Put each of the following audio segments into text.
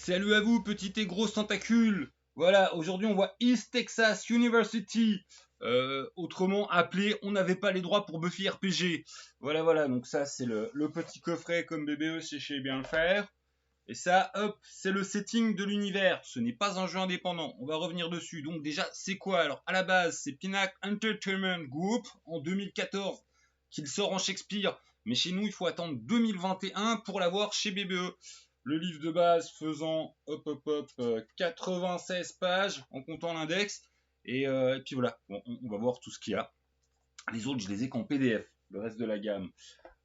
Salut à vous, petit et gros tentacules. Voilà, aujourd'hui on voit East Texas University, autrement appelé On n'avait pas les droits pour Buffy RPG. Voilà, donc ça c'est le petit coffret comme BBE sait bien le faire. Et ça, hop, c'est le setting de l'univers. Ce n'est pas un jeu indépendant, on va revenir dessus. Donc déjà, c'est quoi? Alors à la base, c'est Pinnacle Entertainment Group en 2014 qu'il sort en Shakespeare. Mais chez nous, il faut attendre 2021 pour l'avoir chez BBE. Le livre de base faisant 96 pages en comptant l'index. Et puis voilà, bon, on va voir tout ce qu'il y a. Les autres, je les ai qu'en PDF, le reste de la gamme.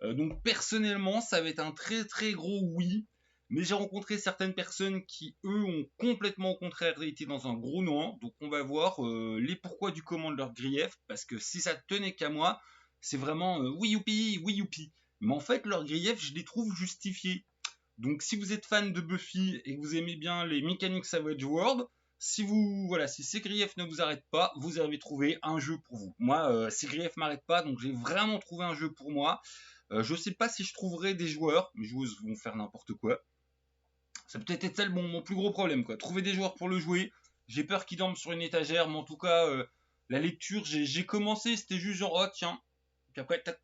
Donc personnellement, ça va être un très gros oui. Mais j'ai rencontré certaines personnes qui, eux, ont complètement au contraire été dans un gros non. Donc on va voir les pourquoi du comment de leur grief. Parce que si ça tenait qu'à moi, c'est vraiment oui youpi. Mais en fait, leur grief, je les trouve justifiés. Donc si vous êtes fan de Buffy et que vous aimez bien les mécaniques Savage World, si ces griefs ne vous arrêtent pas, vous avez trouvé un jeu pour vous. Moi, ces griefs m'arrêtent pas, donc j'ai vraiment trouvé un jeu pour moi. Je sais pas si je trouverai des joueurs, mes joueuses vont faire n'importe quoi. Ça peut être ça mon plus gros problème, quoi. Trouver des joueurs pour le jouer. J'ai peur qu'ils dorment sur une étagère, mais en tout cas, la lecture, j'ai commencé, c'était juste genre, oh tiens. Puis après, tac.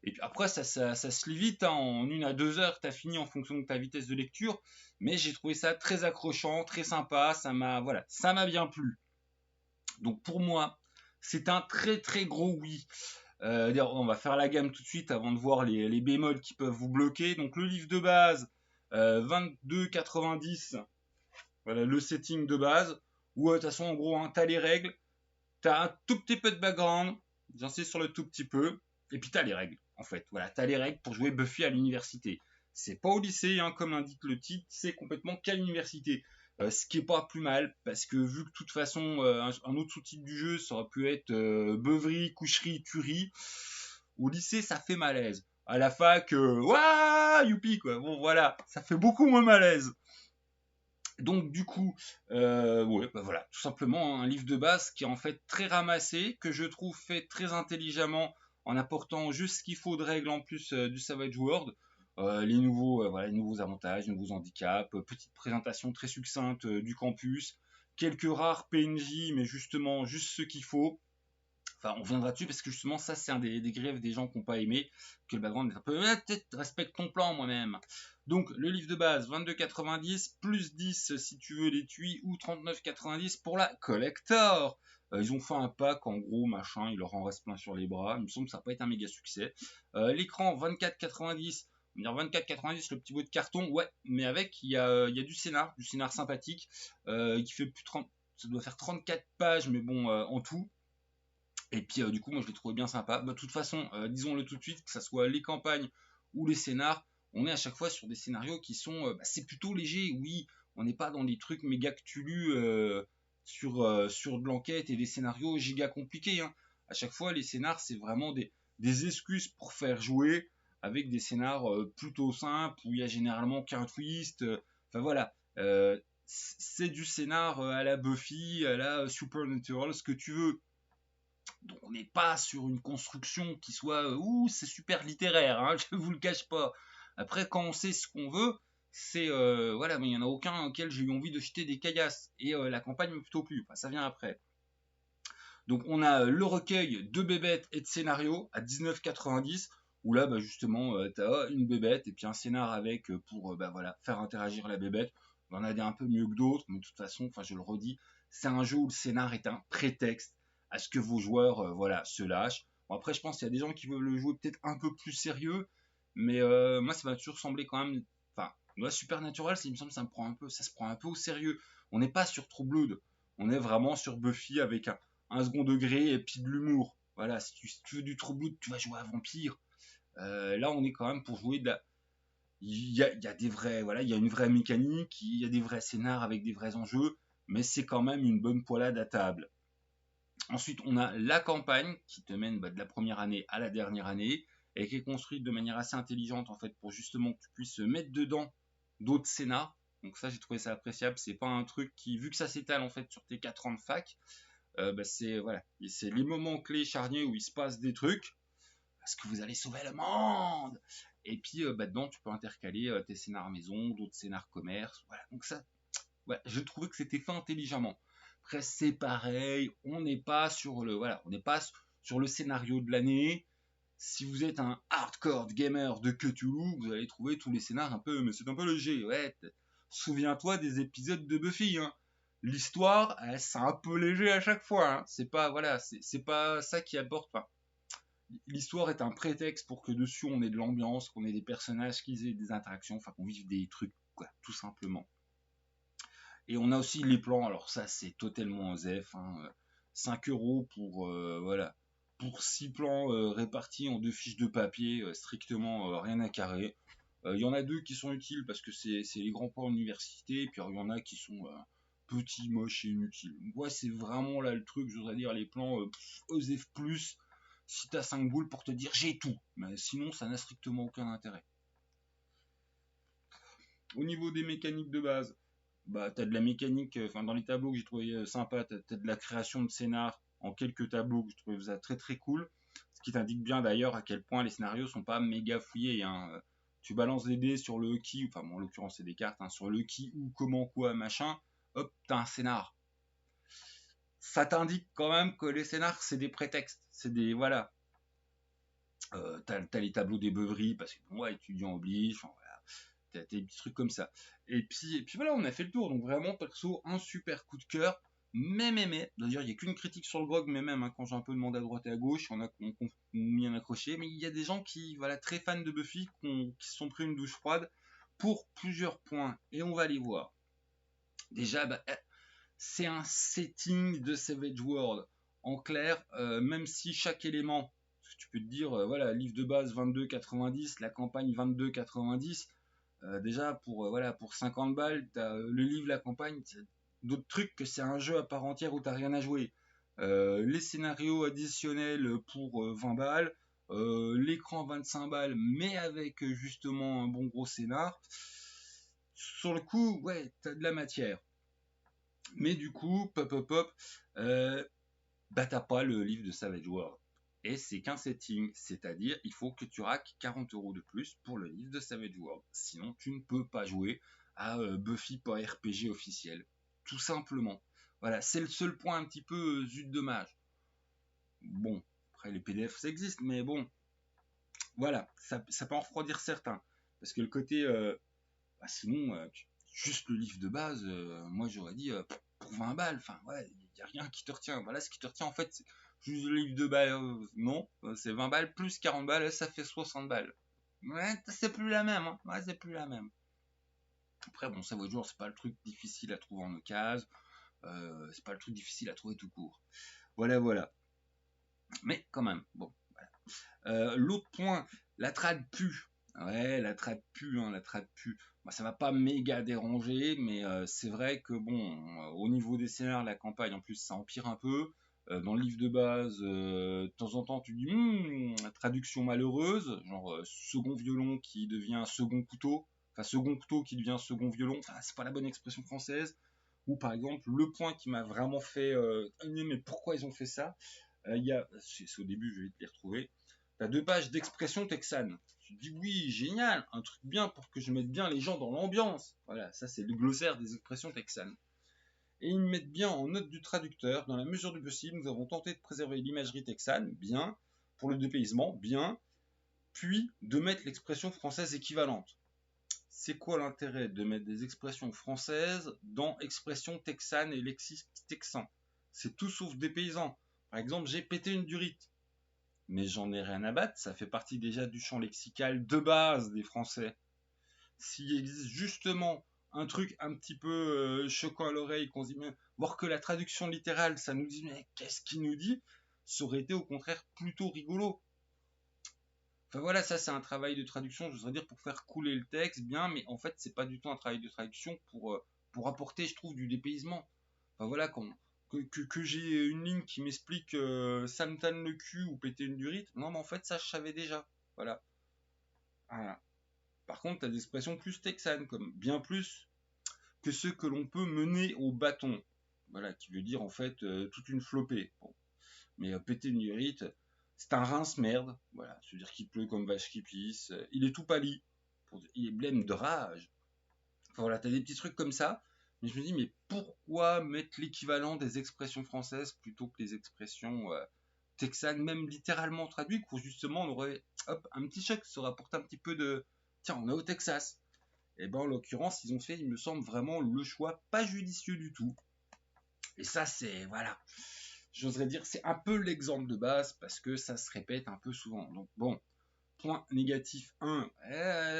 Et puis après, ça se lit vite, hein. En 1 à 2 heures, t'as fini en fonction de ta vitesse de lecture. Mais j'ai trouvé ça très accrochant, très sympa. Ça m'a bien plu. Donc pour moi, c'est un très gros oui. On va faire la gamme tout de suite avant de voir les bémols qui peuvent vous bloquer. Donc le livre de base, 22,90. Voilà le setting de base. Ou de toute façon, en gros, hein, t'as les règles, t'as un tout petit peu de background, j'insiste sur le tout petit peu, et puis t'as les règles, en fait. Voilà, t'as les règles pour jouer Buffy à l'université. C'est pas au lycée, hein, comme l'indique le titre, c'est complètement qu'à l'université. Ce qui est pas plus mal, parce que vu que de toute façon, un autre sous-titre du jeu, ça aurait pu être beuverie, coucherie, tuerie, au lycée, ça fait malaise. À la fac, ouah, youpi, quoi. Bon, voilà, ça fait beaucoup moins malaise. Donc du coup, voilà, tout simplement un livre de base qui est en fait très ramassé, que je trouve fait très intelligemment en apportant juste ce qu'il faut de règles en plus du Savage World, les nouveaux avantages, les nouveaux handicaps, petite présentation très succincte du campus, quelques rares PNJ, mais justement juste ce qu'il faut. Enfin, on reviendra dessus parce que justement, ça, c'est un des griefs des gens qui n'ont pas aimé, que le background est un peu, peut-être respecte ton plan moi-même. Donc, le livre de base, 22,90, plus 10 si tu veux l'étui, ou 39,90 pour la collector. Ils ont fait un pack, en gros, machin, il leur en reste plein sur les bras. Il me semble que ça n'a pas été un méga succès. L'écran, 24,90. On va dire 24,90, le petit bout de carton, ouais, mais avec, il y a du scénar sympathique, qui fait plus de 30, ça doit faire 34 pages, mais bon, en tout. Et puis du coup, moi je l'ai trouvé bien sympa. De toute façon, disons-le tout de suite, que ce soit les campagnes ou les scénars, on est à chaque fois sur des scénarios qui sont, c'est plutôt léger. Oui, on n'est pas dans des trucs méga ctulus sur de l'enquête et des scénarios giga compliqués, hein. À chaque fois, les scénars, c'est vraiment des excuses pour faire jouer avec des scénars plutôt simples où il y a généralement qu'un twist. Enfin voilà, c'est du scénar à la Buffy, à la Supernatural, ce que tu veux. Donc on n'est pas sur une construction qui soit c'est super littéraire, hein, je vous le cache pas. Après quand on sait ce qu'on veut, c'est voilà, mais il y en a aucun auquel j'ai eu envie de jeter des caillasses et la campagne m'a plutôt plu. Enfin, ça vient après. Donc on a le recueil de bébêtes et de scénarios à 19,90 où là justement t'as une bébête et puis un scénar avec pour voilà, faire interagir la bébête. On en a des un peu mieux que d'autres, mais de toute façon, enfin je le redis, c'est un jeu où le scénar est un prétexte à ce que vos joueurs voilà, se lâchent. Bon, après je pense qu'il y a des gens qui veulent le jouer peut-être un peu plus sérieux, mais moi ça m'a toujours semblé quand même, enfin moi Supernatural, il me semble que ça se prend un peu au sérieux. On n'est pas sur True Blood, on est vraiment sur Buffy avec un second degré et puis de l'humour. Voilà, si tu veux du True Blood, tu vas jouer à Vampire. Là, on est quand même pour jouer de la. Il y a des vrais, voilà, il y a une vraie mécanique, il y a des vrais scénars avec des vrais enjeux, mais c'est quand même une bonne poilade à table. Ensuite, on a la campagne qui te mène de la première année à la dernière année et qui est construite de manière assez intelligente en fait pour justement que tu puisses mettre dedans d'autres scénars. Donc ça, j'ai trouvé ça appréciable. C'est pas un truc qui, vu que ça s'étale en fait sur tes 4 ans de fac, c'est voilà, c'est les moments clés charniers où il se passe des trucs. parce que vous allez sauver le monde. Et puis dedans, tu peux intercaler tes scénars maison, d'autres scénars commerce. Voilà, donc ça, ouais, je trouvais que c'était fait intelligemment. Après, c'est pareil, on n'est pas sur le scénario de l'année. Si vous êtes un hardcore gamer de Cthulhu, vous allez trouver tous les scénars un peu, mais c'est un peu léger. Ouais, souviens-toi des épisodes de Buffy. Hein. L'histoire, c'est un peu léger à chaque fois. Hein. C'est pas, voilà, c'est pas ça qui apporte. Enfin, l'histoire est un prétexte pour que dessus on ait de l'ambiance, qu'on ait des personnages, qu'ils aient des interactions, enfin qu'on vive des trucs, quoi, tout simplement. Et on a aussi les plans, alors ça c'est totalement OZEF, hein, 5 euros pour, voilà, pour 6 plans répartis en 2 fiches de papier, strictement rien à carrer. Il y en a 2 qui sont utiles parce que c'est les grands plans université, et puis il y en a qui sont petits, moches et inutiles. Donc ouais, c'est vraiment là le truc, je voudrais dire, les plans OZEF+, si t'as 5 boules pour te dire j'ai tout, mais sinon ça n'a strictement aucun intérêt. Au niveau des mécaniques de base, bah, tu as de la mécanique, dans les tableaux que j'ai trouvé sympa, tu as de la création de scénar en quelques tableaux que je trouvais ça très très cool. Ce qui t'indique bien d'ailleurs à quel point les scénarios sont pas méga fouillés. Hein. Tu balances des dés sur le qui, enfin bon, en l'occurrence c'est des cartes, hein, sur le qui, où, comment, quoi, machin, hop, t'as un scénar. Ça t'indique quand même que les scénars c'est des prétextes, c'est des, voilà. T'as les tableaux des beuveries, parce que bon, ouais, étudiant oblige, enfin, voilà. T'as des petits trucs comme ça. Et puis voilà, on a fait le tour. Donc vraiment, perso, un super coup de cœur. Mais, d'ailleurs, il n'y a qu'une critique sur le GOG, mais même hein, quand j'ai un peu demandé à droite et à gauche, il y en a qui ont mis un accroché. Mais il y a des gens qui, voilà, très fans de Buffy, qui se sont pris une douche froide pour plusieurs points. Et on va les voir. Déjà, c'est un setting de Savage World. En clair, même si chaque élément, tu peux te dire, voilà, livre de base 22,90, la campagne 22,90, déjà pour 50 balles, t'as le livre, la campagne, d'autres trucs que c'est un jeu à part entière où t'as rien à jouer. Les scénarios additionnels pour 20 balles, l'écran 25 balles, mais avec justement un bon gros scénar. Sur le coup, ouais, t'as de la matière. Mais du coup, pop, t'as pas le livre de Savage World. Et c'est qu'un setting, c'est-à-dire il faut que tu raques 40 € de plus pour le livre de Savage World. Sinon, tu ne peux pas jouer à Buffy.rpg officiel. Tout simplement. Voilà, c'est le seul point un petit peu zut dommage. Bon, après les PDF ça existe, mais bon, voilà, ça peut en refroidir certains. Parce que le côté, sinon, juste le livre de base, moi j'aurais dit pour 20 balles, enfin ouais, il n'y a rien qui te retient. Voilà, ce qui te retient en fait, c'est juste le livre de balles, non, c'est 20 balles plus 40 balles, ça fait 60 balles. Ouais, c'est plus la même, hein. Ouais, c'est plus la même. Après, bon, ça vaut jour, c'est pas le truc difficile à trouver en occasion, c'est pas le truc difficile à trouver tout court. Voilà. Mais quand même, bon. Voilà. L'autre point, la trad pue. Ouais, la trad pue, hein, la trad pue. Bah, ça va pas méga déranger, mais c'est vrai que bon, au niveau des scénarios, la campagne en plus ça empire un peu. Dans le livre de base, de temps en temps tu dis traduction malheureuse, genre second violon qui devient second couteau, enfin second couteau qui devient second violon, enfin c'est pas la bonne expression française. Ou par exemple le point qui m'a vraiment fait mais pourquoi ils ont fait ça, c'est au début, je vais te les retrouver. Tu as 2 pages d'expression texane. Tu te dis oui, génial, un truc bien pour que je mette bien les gens dans l'ambiance. Voilà, ça c'est le glossaire des expressions texanes. Et ils mettent bien en note du traducteur, dans la mesure du possible, nous avons tenté de préserver l'imagerie texane, bien, pour le dépaysement, bien, puis de mettre l'expression française équivalente. C'est quoi l'intérêt de mettre des expressions françaises dans expressions texanes et lexique texan? C'est tout sauf dépaysant. Par exemple, j'ai pété une durite. Mais j'en ai rien à battre, ça fait partie déjà du champ lexical de base des Français. S'il existe justement un truc un petit peu choquant à l'oreille, qu'on se dit, voir que la traduction littérale, ça nous dit, mais qu'est-ce qu'il nous dit? Ça aurait été au contraire plutôt rigolo. Enfin voilà, ça c'est un travail de traduction, je voudrais dire, pour faire couler le texte, bien, mais en fait, c'est pas du tout un travail de traduction pour apporter, je trouve, du dépaysement. Enfin voilà, que j'ai une ligne qui m'explique ça me tanne le cul ou péter une durite, non, mais en fait, ça je savais déjà. Voilà. Voilà. Par contre, t'as des expressions plus texanes, comme bien plus que ceux que l'on peut mener au bâton. Voilà, qui veut dire en fait toute une flopée. Bon. Mais péter une durite, C'est un rince-merde, voilà, se dire qu'il pleut comme vache qui pisse, il est tout pâli, il est blême de rage. Enfin, voilà, t'as des petits trucs comme ça, mais je me dis, mais pourquoi mettre l'équivalent des expressions françaises plutôt que les expressions texanes, même littéralement traduites, où justement on aurait hop, un petit choc, ça aurait apporté un petit peu de, tiens, on est au Texas. Et ben en l'occurrence, ils ont fait, il me semble, vraiment le choix pas judicieux du tout. Et ça, c'est, voilà, j'oserais dire, c'est un peu l'exemple de base parce que ça se répète un peu souvent. Donc bon, point négatif 1,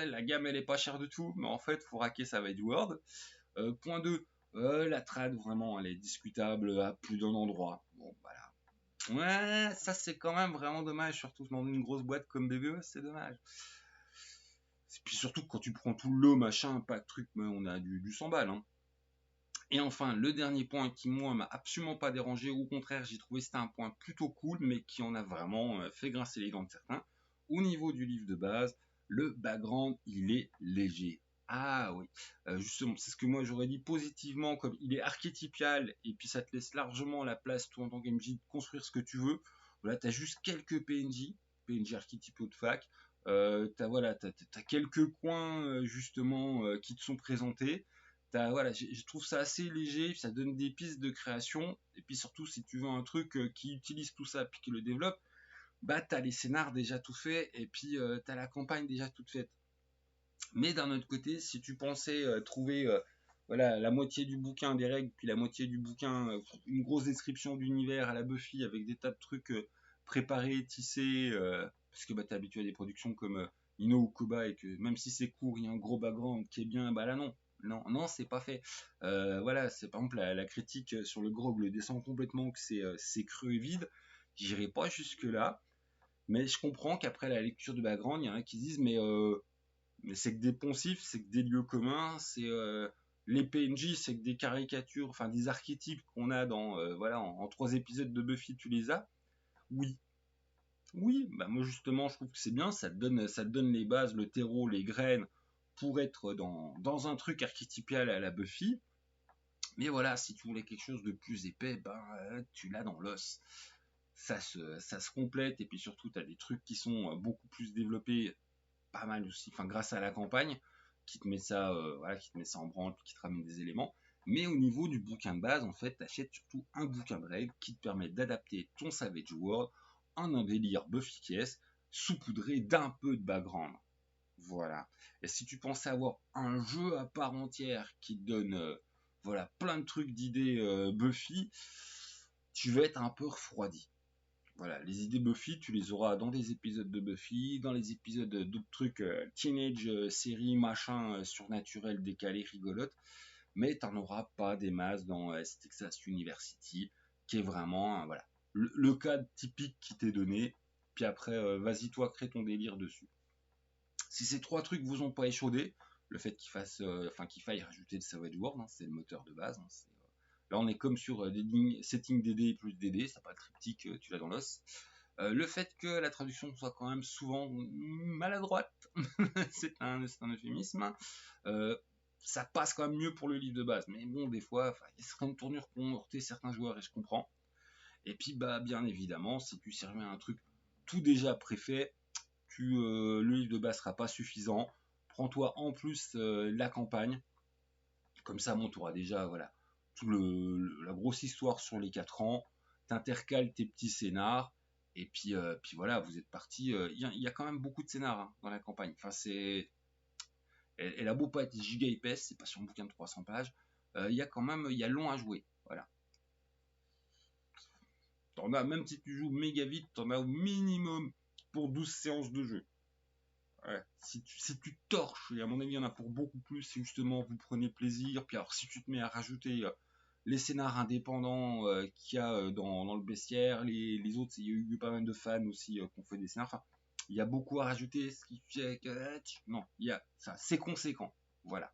la gamme elle est pas chère du tout, mais en fait, faut raquer Savage World. Point 2, la trad vraiment, elle est discutable à plus d'un endroit. Bon, voilà. Ouais, ça c'est quand même vraiment dommage, surtout dans une grosse boîte comme BBE, c'est dommage. Et puis surtout quand tu prends tout le machin, pas de truc, mais on a du 100 balles. Hein. Et enfin, le dernier point qui, moi, m'a absolument pas dérangé, au contraire, j'ai trouvé que c'était un point plutôt cool, mais qui en a vraiment fait grincer les dents de certains. Au niveau du livre de base, le background, il est léger. Ah oui, justement, c'est ce que moi j'aurais dit positivement, comme il est archétypal, et puis ça te laisse largement la place, toi en tant qu'MJ, de construire ce que tu veux. Voilà, t'as juste quelques PNJ archétypaux de fac, t'as quelques coins, justement, qui te sont présentés. Voilà, je trouve ça assez léger, ça donne des pistes de création, et puis surtout si tu veux un truc qui utilise tout ça puis qui le développe, bah t'as les scénars déjà tout faits et puis t'as la campagne déjà toute faite. Mais d'un autre côté, si tu pensais trouver voilà, la moitié du bouquin des règles, puis la moitié du bouquin, une grosse description d'univers à la Buffy avec des tas de trucs préparés, tissés, parce que bah, t'es habitué à des productions comme Ino ou Koba et que même si c'est court, il y a un gros background qui est bien, bah là non. Non, non, c'est pas fait. Voilà, c'est par exemple la critique sur le grog le descend complètement que c'est creux et vide. J'irai pas jusque là, mais je comprends qu'après la lecture du background, il y en a qui disent mais c'est que des poncifs, c'est que des lieux communs, c'est les PNJ, c'est que des caricatures, enfin des archétypes qu'on a dans voilà en 3 épisodes de Buffy, tu les as. Oui, oui, bah moi justement je trouve que c'est bien, ça te donne les bases, le terreau, les graines pour être dans un truc archétypal à la Buffy. Mais voilà, si tu voulais quelque chose de plus épais, ben tu l'as dans l'os. Ça se complète et puis surtout tu as des trucs qui sont beaucoup plus développés, pas mal aussi, enfin grâce à la campagne qui te met ça, voilà, qui te met ça en branle, qui te ramène des éléments. Mais au niveau du bouquin de base, en fait, t'achètes surtout un bouquin de règles qui te permet d'adapter ton Savage World en un délire Buffy-Kies, saupoudré d'un peu de background. Voilà. Et si tu pensais avoir un jeu à part entière qui te donne, voilà, plein de trucs d'idées Buffy, tu vas être un peu refroidi. Voilà, les idées Buffy, tu les auras dans des épisodes de Buffy, dans les épisodes d'autres trucs, teenage, séries, machin, surnaturel, décalé, rigolote, mais t'en auras pas des masses dans Texas University, qui est vraiment, voilà, le cadre typique qui t'est donné, puis après, vas-y toi, crée ton délire dessus. Si ces 3 trucs vous ont pas échaudé, le fait qu'il faille rajouter le Savage World, hein, c'est le moteur de base, hein, là on est comme sur setting DD plus DD, ça pas le triptyque, tu l'as dans l'os. Le fait que la traduction soit quand même souvent maladroite, c'est un euphémisme, euh, ça passe quand même mieux pour le livre de base. Mais bon, des fois, il y a certaines tournures qui ont heurté certains joueurs et je comprends. Et puis, bah, bien évidemment, si tu servais à un truc tout déjà préfet, le livre de base sera pas suffisant. Prends-toi en plus la campagne. Comme ça, bon, tu auras déjà, voilà, la grosse histoire sur les 4 ans. T'intercales tes petits scénars. Et puis voilà, vous êtes parti. Il y a quand même beaucoup de scénars hein, dans la campagne. Enfin, elle a beau pas être giga épaisse, c'est pas sur un bouquin de 300 pages. Il y a quand même, il y a long à jouer. Voilà. T'en as, même si tu joues méga vite, t'en as au minimum pour 12 séances de jeu. Ouais. Si tu torches, et à mon avis, il y en a pour beaucoup plus, si justement vous prenez plaisir. Puis alors, si tu te mets à rajouter les scénars indépendants qu'il y a dans le bestiaire, les autres, il y a eu pas mal de fans aussi qui ont fait des scénars. Enfin, il y a beaucoup à rajouter, ce qui fait que non, il y a ça, c'est conséquent. Voilà.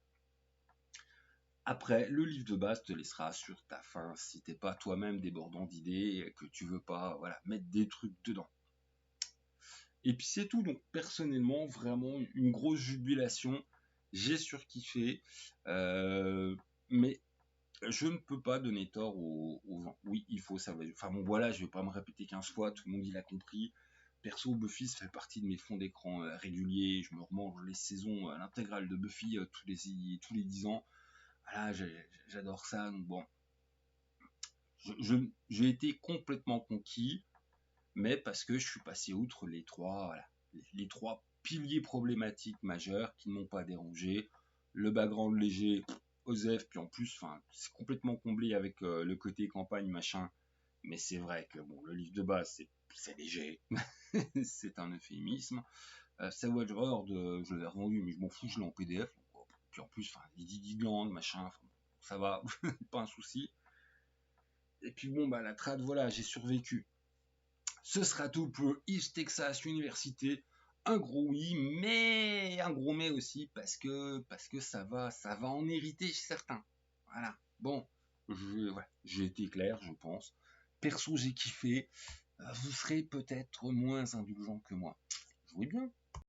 Après, le livre de base te laissera sur ta faim si t'es pas toi-même débordant d'idées, que tu veux pas, voilà, mettre des trucs dedans. Et puis c'est tout. Donc personnellement, vraiment une grosse jubilation. J'ai surkiffé, mais je ne peux pas donner tort aux gens. Oui, il faut savoir. Enfin bon, voilà, je vais pas me répéter 15 fois. Tout le monde il a compris. perso, Buffy, ça fait partie de mes fonds d'écran réguliers. Je me remange les saisons, l'intégrale de Buffy tous les 10 ans. Voilà, j'adore ça. Donc bon, j'ai été complètement conquis, mais parce que je suis passé outre voilà, les trois piliers problématiques majeurs qui ne m'ont pas dérangé. Le background léger, Osef, puis en plus, c'est complètement comblé avec le côté campagne, machin. Mais c'est vrai que bon, le livre de base, c'est léger. C'est un euphémisme. Savage World, je l'ai revendu, mais je m'en fous, je l'ai en PDF. Donc, puis en plus, il dit Digland, machin, ça va, pas un souci. Et puis bon, bah la trad, voilà, j'ai survécu. Ce sera tout pour East Texas Université. Un gros oui, mais un gros mais aussi parce que ça va en hériter certains. Voilà. Bon, j'ai été clair, je pense. Perso, j'ai kiffé. Vous serez peut-être moins indulgent que moi. Jouez bien.